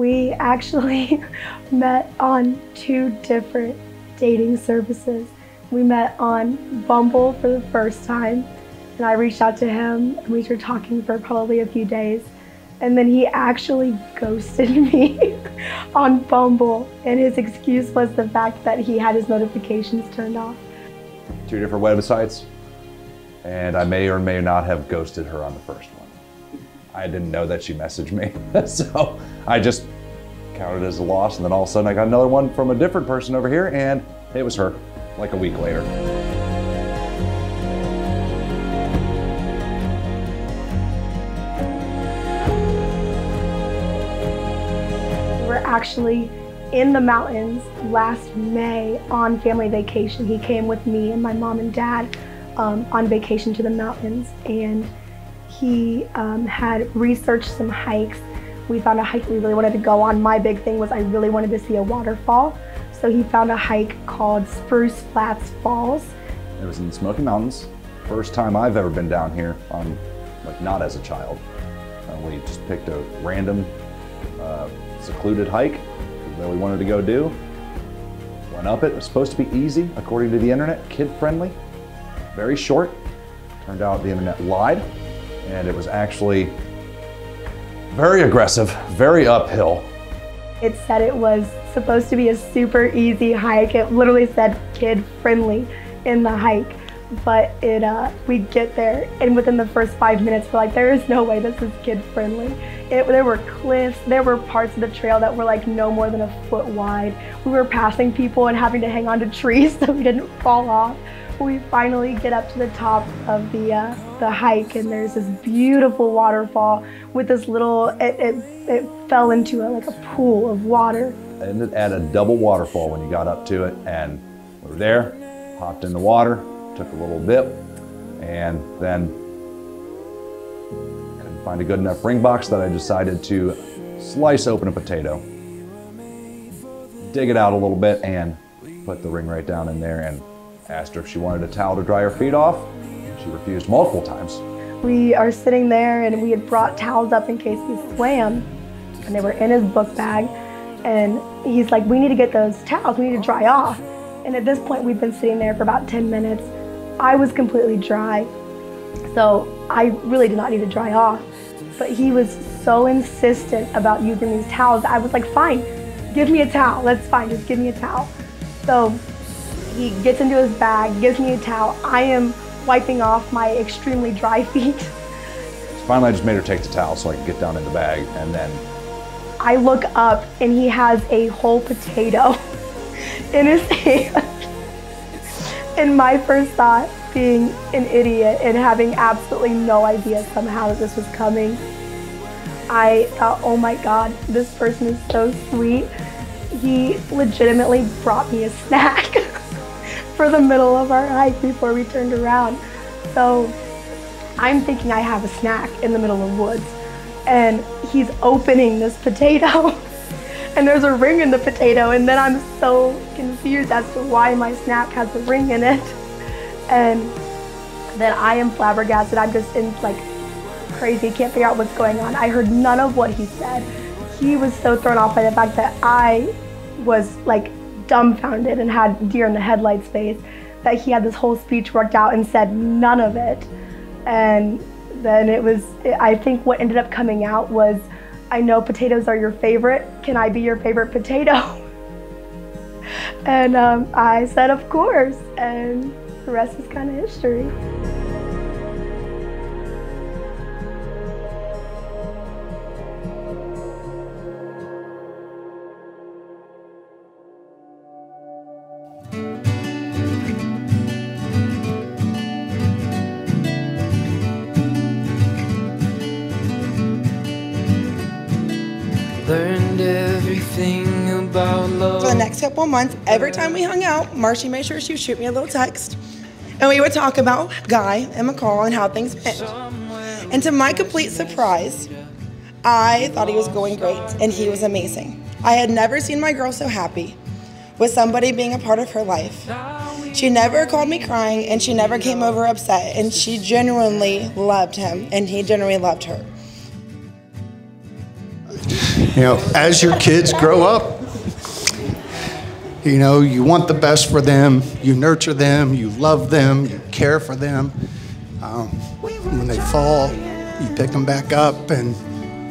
We actually met on 2 different dating services. We met on Bumble for the first time, and I reached out to him, and we were talking for probably a few days. And then he actually ghosted me on Bumble, and his excuse was the fact that he had his notifications turned off. 2 different websites, and I may or may not have ghosted her on the first one. I didn't know that she messaged me, so I just counted it as a loss, and then all of a sudden I got another one from a different person over here, and it was her, like a week later. Actually in the mountains last May on family vacation. He came with me and my mom and dad on vacation to the mountains, and he had researched some hikes. We found a hike we really wanted to go on. My big thing was I really wanted to see a waterfall, so he found a hike called Spruce Flats Falls. It was in the Smoky Mountains. First time I've ever been down here on, like, not as a child. We just picked a random secluded hike that we wanted to go do. Went up it. It was supposed to be easy, according to the internet, kid-friendly, very short. Turned out the internet lied, and it was actually very aggressive, very uphill. It said it was supposed to be a super easy hike. It literally said kid-friendly in the hike. But we get there, and within the first 5 minutes, we're like, there is no way this is kid-friendly. There were cliffs, there were parts of the trail that were like no more than a foot wide. We were passing people and having to hang on to trees so we didn't fall off. We finally get up to the top of the hike, and there's this beautiful waterfall with this little, it fell into like a pool of water. It ended at a double waterfall when you got up to it, and we were there, hopped in the water, took a little dip, and then couldn't find a good enough ring box that I decided to slice open a potato, dig it out a little bit, and put the ring right down in there, and asked her if she wanted a towel to dry her feet off. She refused multiple times. We are sitting there, and we had brought towels up in case we swam, and they were in his book bag, and he's like, we need to get those towels, we need to dry off. And at this point, we've been sitting there for about 10 minutes. I was completely dry, so I really did not need to dry off. But he was so insistent about using these towels. I was like, fine, give me a towel. That's fine, just give me a towel. So he gets into his bag, gives me a towel. I am wiping off my extremely dry feet. Finally, I just made her take the towel so I could get down in the bag, and then I look up, and he has a whole potato in his hand. And my first thought, being an idiot and having absolutely no idea somehow that this was coming, I thought, oh my God, this person is so sweet. He legitimately brought me a snack for the middle of our hike before we turned around. So I'm thinking I have a snack in the middle of the woods, and he's opening this potato. And there's a ring in the potato, and then I'm so confused as to why my snack has a ring in it. And then I am flabbergasted. I'm just in like crazy, can't figure out what's going on. I heard none of what he said. He was so thrown off by the fact that I was like dumbfounded and had deer in the headlights face, that he had this whole speech worked out and said none of it. And then I think what ended up coming out was, I know potatoes are your favorite. Can I be your favorite potato? And I said, of course. And the rest is kind of history. Learned everything about love. For the next couple of months, every time we hung out, Marcy made sure she would shoot me a little text, and we would talk about Guy and Michall and how things went. And to my complete surprise, I thought he was going great, and he was amazing. I had never seen my girl so happy with somebody being a part of her life. She never called me crying, and she never came over upset, and she genuinely loved him, and he genuinely loved her. You know, as your kids grow up, you know, you want the best for them, you nurture them, you love them, you care for them. When they fall, you pick them back up and,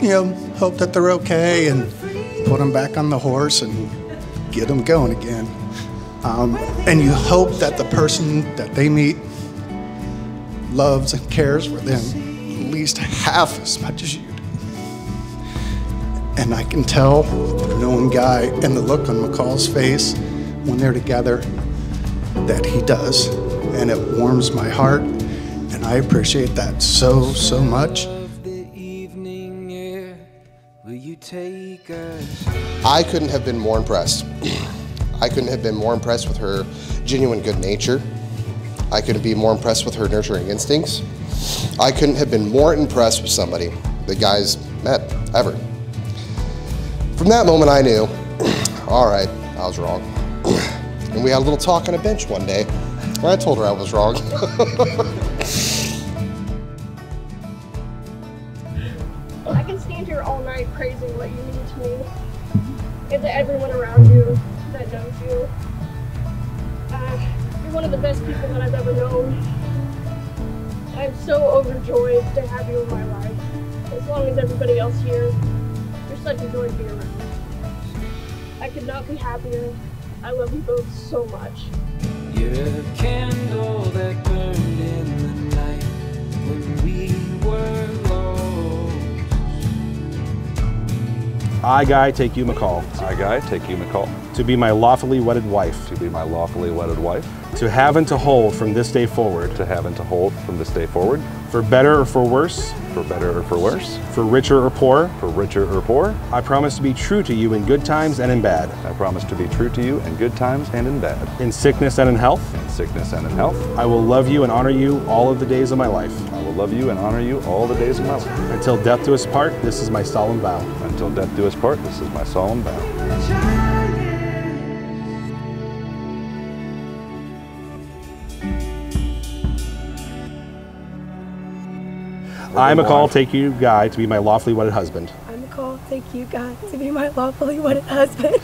you know, hope that they're okay and put them back on the horse and get them going again. And you hope that the person that they meet loves and cares for them at least half as much as you do. And I can tell, knowing Guy and the look on McCall's face when they're together, that he does. And it warms my heart, and I appreciate that so, so much. I couldn't have been more impressed. I couldn't have been more impressed with her genuine good nature. I couldn't be more impressed with her nurturing instincts. I couldn't have been more impressed with somebody that Guy's met, ever. From that moment I knew, all right, I was wrong. And we had a little talk on a bench one day, and I told her I was wrong. I can stand here all night praising what you mean to me and to everyone around you that knows you. You're one of the best people that I've ever known. I'm so overjoyed to have you in my life. As long as everybody else here, you're such a joy to be around. I could not be happier. I love you both so much. You're a candle that burned in the night when we were lost. I, Guy, take you, Michall, I, Guy, take you, Michall, to be my lawfully wedded wife, to be my lawfully wedded wife, to have and to hold from this day forward, to have and to hold from this day forward, for better or for worse, for better or for worse, for richer or poor, for richer or poor. I promise to be true to you in good times and in bad, I promise to be true to you in good times and in bad, in sickness and in health. in sickness and in health. I will love you and honor you all of the days of my life. I will love you and honor you all the days of my life. Until death do us part, this is my solemn vow. Until death do us part, this is my solemn vow. I, Michall, take you, Guy, to be my lawfully wedded husband, I, Michall, take you, Guy, to be my lawfully wedded husband.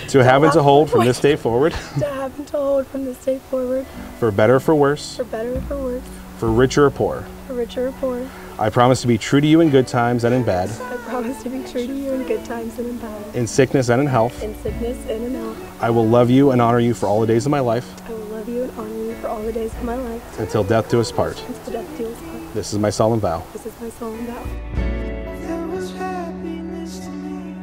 to have and to hold from this day forward, To have and to hold from this day forward, for better or for worse, for better or for worse, for richer or poor. for richer or poor. I promise to be true to you in good times and in bad, I promise to be true to you in good times and in bad, in sickness and in health. in sickness and in health. I will love you and honor you for all the days of my life, I will love you and honor you for all the days of my life, until death do us part. until death do us part. This is my solemn vow. This is my solemn vow. There was happiness to me.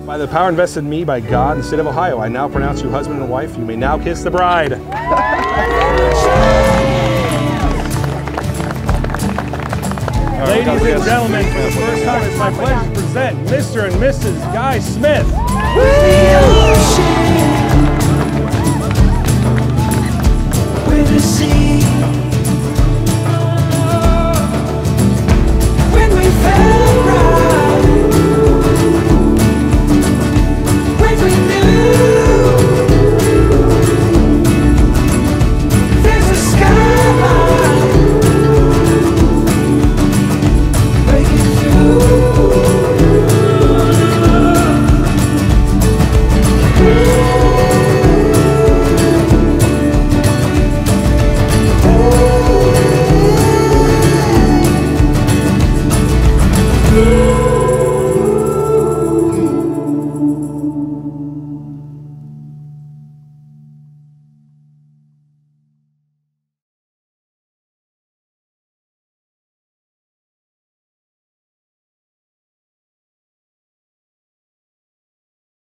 By the power invested in me by God and the state of Ohio, I now pronounce you husband and wife. You may now kiss the bride. Ladies and gentlemen, for the first time, it's my pleasure to present Mr. and Mrs. Guy Smith.